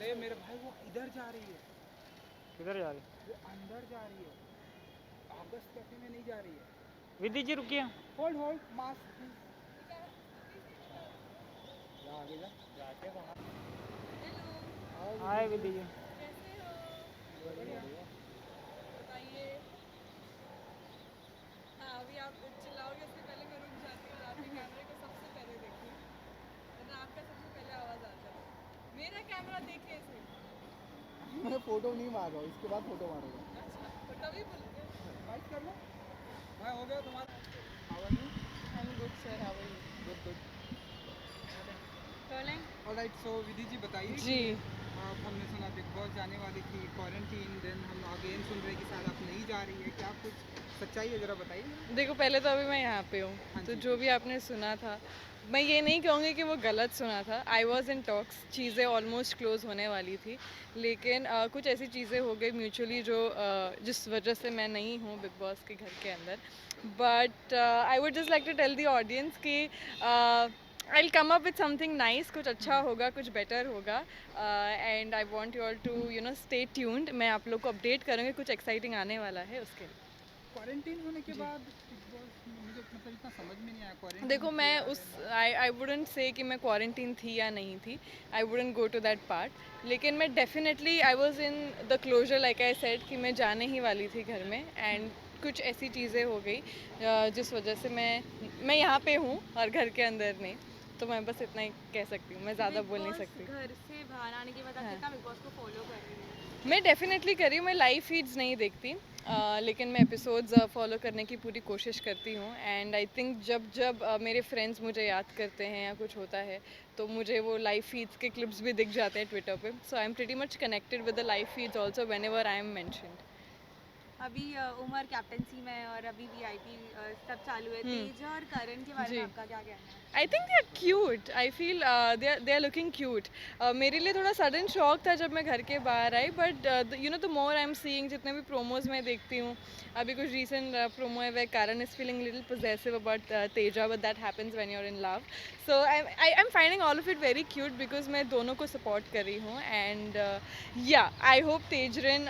अरे मेरे भाई वो इधर जा रही है, किधर जा रही? वो अंदर जा रही है, ऑगस्ट कैफे में नहीं जा रही है। विधि जी रुकिए। होल्ड होल्ड मास्क जा आगे जा जाके बाहर। हाय विधि जी। कैसे हो? बढ़िया। बताइए। हाँ अभी आप चिल्लाओगे इससे पहले मैं रुक जाती हूँ और आपके कैमरे को सबसे पहले देखती हूँ, वरना आपका सबसे पहले आवाज़ आता है। मेरा कैमरा देखिए इसे। मैं फोटो नहीं मार रहा हूँ, इसके बाद फोटो मारूंगा। अच्छा तो तभी बोलोगे। बाइक कर लो। मैं हो गया तुम्हारा। How are you? I am good sir, how are you? Good good. Rolling. Alright, so Vidhi ji बताइए जी। कि आप हमने सुना बिग बॉस जाने वाली थी क्वारंटीन, देन हम अगेन सुन रहे हैं कि शायद आप नहीं जा रही है, क्या कुछ सच्चाई है, ज़रा बताइए। देखो पहले तो अभी मैं यहाँ पे हूँ, हाँ तो जी। जो भी आपने सुना था मैं ये नहीं कहूँगी कि वो गलत सुना था। आई वॉज इन टॉक्स, चीज़ें ऑलमोस्ट क्लोज होने वाली थी, लेकिन कुछ ऐसी चीज़ें हो गई म्यूचुअली जो जिस वजह से मैं नहीं हूँ बिग बॉस के घर के अंदर। But I would just like to tell the audience कि I will come up with something nice, कुछ अच्छा होगा, कुछ बेटर होगा, and I want you all to you know stay tuned. मैं आप लोग को अपडेट करूँगी, कुछ एक्साइटिंग आने वाला है उसके लिए। क्वारंटीन होने के जी। बाद बिग बॉस मुझे मतलब इतना समझ में नहीं आया क्वारंटीन देखो मैं उस आई वुडेंट से कि मैं क्वारंटीन थी या नहीं थी, I wouldn't go to that part, लेकिन मैं definitely I was in the closure like I said कि मैं जाने ही वाली थी घर में, एंड कुछ ऐसी चीज़ें हो गई जिस वजह से मैं यहाँ पे हूँ और घर के अंदर नहीं, तो मैं बस इतना ही कह सकती हूँ, मैं ज़्यादा बोल नहीं सकती। घर से बाहर आने के बाद आप हाँ। कितना बिग बॉस को फॉलो कर रही हैं? मैं डेफिनेटली कर रही हूँ, मैं लाइव फीड्स नहीं देखती, लेकिन मैं एपिसोड्स फॉलो करने की पूरी कोशिश करती हूँ, एंड आई थिंक जब जब मेरे फ्रेंड्स मुझे याद करते हैं या कुछ होता है तो मुझे वो लाइव फीड्स के क्लिप्स भी दिख जाते हैं ट्विटर पे, so I am pretty much connected with the live feeds also whenever I am mentioned. अभी उमर कैप्टनसी में और अभी वीआईपी सब चालू है। तेज और करण के बारे जी। में आपका क्या कहना है? I think they are cute, I feel they are looking cute. मेरे लिए थोड़ा सडन शॉक था जब मैं घर के बाहर आई, but you know the more I am seeing, जितने भी प्रोमोज मैं देखती हूँ, अभी कुछ रिसेंट प्रोमो है वे कारण is feeling little possessive about Teja, but that happens when you are in love, so I am finding all of it very cute because मैं दोनों को सपोर्ट कर रही हूँ, एंड या आई होप तेजरिन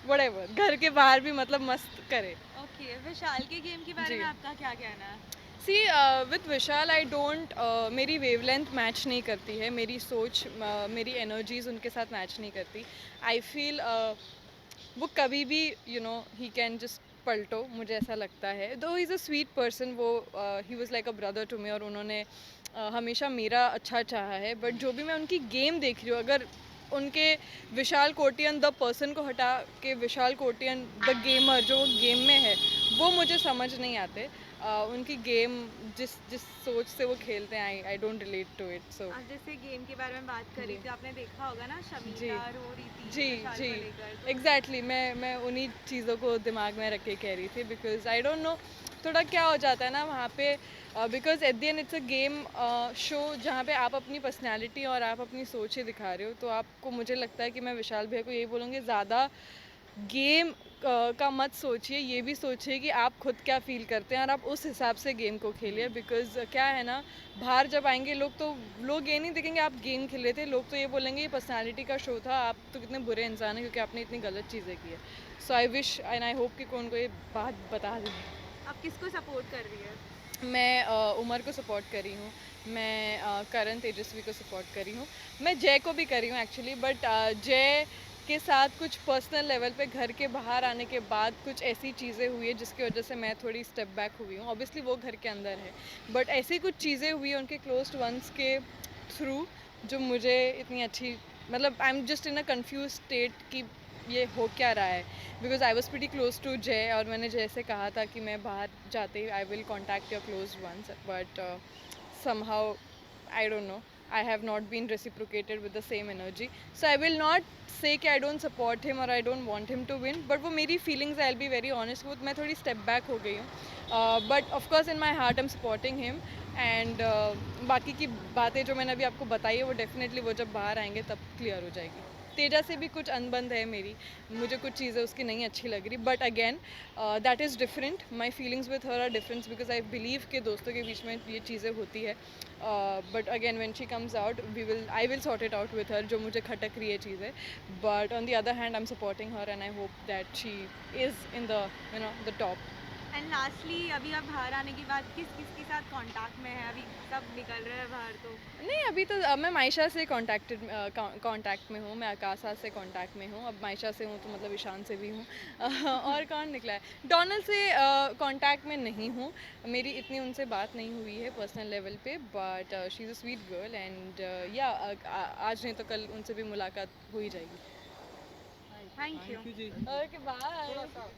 व्हाटएवर घर के बाहर भी मतलब मस्त करे। ओके, विशाल के गेम के बारे जी। में आपका क्या कहना है? सी विथ विशाल आई डोंट, मेरी वेवलेंथ मैच नहीं करती है, मेरी सोच मेरी एनर्जीज उनके साथ मैच नहीं करती। आई फील वो कभी भी you know he can just पलटो, मुझे ऐसा लगता है। दो इज़ अ स्वीट पर्सन, वो he was like a brother to me, और उन्होंने हमेशा मेरा अच्छा चाहा है, बट जो भी मैं उनकी गेम देख रही हूँ, अगर उनके विशाल कोटियन द पर्सन को हटा के विशाल कोटियन द गेमर जो गेम में है, वो मुझे समझ नहीं आते। उनकी गेम जिस जिस सोच से वो खेलते हैं, I don't relate to it, so आप जैसे गेम के बारे में बात कर रही जी। थी, आपने देखा होगा ना जी। शमीता रो रही थी जी विशाल जी को लेकर, तो एग्जैक्टली मैं उन्हीं चीज़ों को दिमाग में रख के कह रही थी, बिकॉज आई डोंट नो थोड़ा क्या हो जाता है ना वहाँ पे, because at the end it's a game show जहाँ पे आप अपनी पर्सनैलिटी और आप अपनी सोच ही दिखा रहे हो, तो आपको, मुझे लगता है कि मैं विशाल भैया को यही बोलूँगी, ज़्यादा गेम का मत सोचिए, ये भी सोचिए कि आप खुद क्या फील करते हैं और आप उस हिसाब से गेम को खेलिए, बिकॉज क्या है ना, बाहर जब आएंगे लोग तो लोग ये नहीं देखेंगे आप गेम खेल रहे थे, लोग तो ये बोलेंगे ये पर्सनालिटी का शो था, आप तो कितने बुरे इंसान हैं क्योंकि आपने इतनी गलत चीज़ें की है। So I wish and I hope कि कौन को ये बात बता दें। आप किसको सपोर्ट कर रही है? मैं उमर को सपोर्ट करी हूँ, मैं करण तेजस्वी को सपोर्ट करी हूँ, मैं जय को भी करी हूँ एक्चुअली, बट जय के साथ कुछ पर्सनल लेवल पे घर के बाहर आने के बाद कुछ ऐसी चीज़ें हुई है जिसकी वजह से मैं थोड़ी स्टेप बैक हुई हूँ। ऑब्वियसली वो घर के अंदर है, बट ऐसी कुछ चीज़ें हुई हैं उनके क्लोज्ड वंस के थ्रू जो मुझे इतनी अच्छी, मतलब I am just in a confuse state कि ये हो क्या रहा है, because I was pretty close to Jay, और मैंने जय से कहा था कि मैं बाहर जाते ही I will contact your close ones, but somehow I don't know, I have not been reciprocated with the same energy, so I will not say कि I don't support him or I don't want him to win, but वो मेरी feelings I'll be very honest, वो मैं थोड़ी step back हो गई हूँ, but of course in my heart I'm supporting him, and बाकी की बातें जो मैंने अभी आपको बताई है वो definitely वो जब बाहर आएंगे तब clear हो जाएगी। तेजा से भी कुछ अनबन है मेरी, मुझे कुछ चीज़ें उसकी नहीं अच्छी लग रही, but again that is different, my feelings with her are different because I believe के दोस्तों के बीच में ये चीज़ें होती है, but again when she comes out I will sort it out with her, जो मुझे खटक रही है चीज़ें, but on the other hand I am supporting her and I hope that she is in the top. And lastly अभी आप बाहर आने के बाद किस किस के साथ कांटेक्ट में है? अभी सब निकल रहे हैं बाहर तो नहीं, अभी तो मैं मायशा से कांटेक्ट में हूँ, मैं आकाशा से कांटेक्ट में हूँ, अब मायशा से हूँ तो मतलब ईशान से भी हूँ. और कौन निकला है, डोनल से कांटेक्ट में नहीं हूँ, मेरी इतनी उनसे बात नहीं हुई है पर्सनल लेवल पे, but she is a sweet girl and या आज नहीं तो कल उनसे भी मुलाकात हो ही जाएगी. Thank you. Thank you ji. Okay bye. थोड़ा सा